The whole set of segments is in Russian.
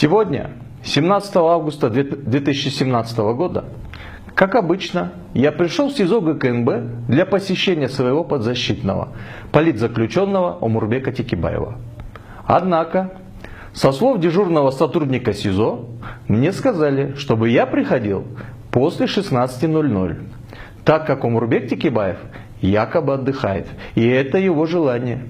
Сегодня, 17 августа 2017 года, как обычно, я пришел в СИЗО ГКНБ для посещения своего подзащитного, политзаключенного Омурбека Текебаева. Однако, со слов дежурного сотрудника СИЗО, мне сказали, чтобы я приходил после 16:00, так как Омурбек Текебаев якобы отдыхает, и это его желание.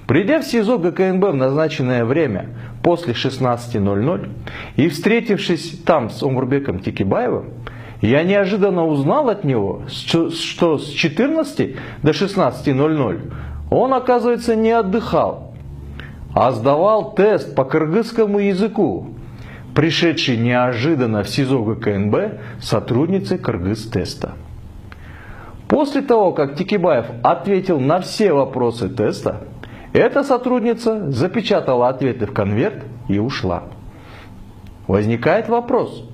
Придя в СИЗО ГКНБ в назначенное время после 16:00 и встретившись там с Омурбеком Текебаевым, я неожиданно узнал от него, что с 14 до 16:00 он, оказывается, не отдыхал, а сдавал тест по кыргызскому языку, пришедший неожиданно в СИЗО ГКНБ сотрудницей кыргыз-теста. После того, как Текебаев ответил на все вопросы теста, эта сотрудница запечатала ответы в конверт и ушла. Возникает вопрос,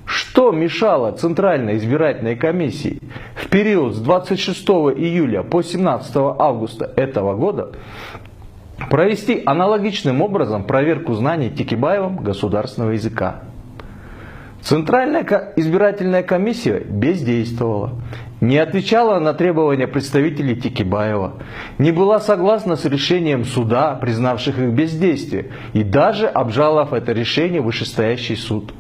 что мешало Центральной избирательной комиссии в период с 26 июля по 17 августа этого года провести аналогичным образом проверку знаний Текебаевым государственного языка? Центральная избирательная комиссия бездействовала, не отвечала на требования представителей Текебаева, не была согласна с решением суда, признавших их бездействие, и даже обжаловав это решение в вышестоящий суд.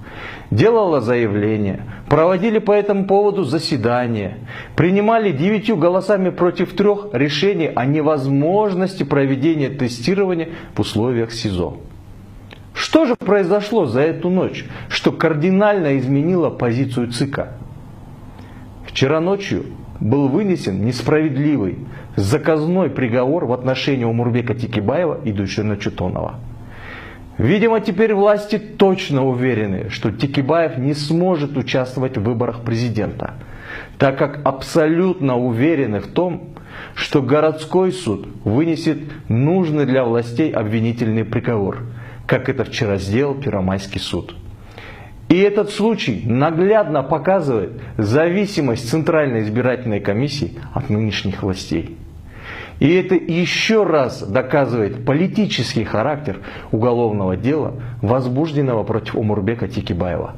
Делала заявления, проводили по этому поводу заседания, принимали 9 голосами против 3 решения о невозможности проведения тестирования в условиях СИЗО. Что же произошло за эту ночь, что кардинально изменило позицию ЦИКа? Вчера ночью был вынесен несправедливый, заказной приговор в отношении Омурбека Текебаева и Дуйшена Чотонова. Видимо, теперь власти точно уверены, что Текебаев не сможет участвовать в выборах президента, так как абсолютно уверены в том, что городской суд вынесет нужный для властей обвинительный приговор, как это вчера сделал Первомайский суд. И этот случай наглядно показывает зависимость Центральной избирательной комиссии от нынешних властей. И это еще раз доказывает политический характер уголовного дела, возбужденного против Омурбека Текебаева.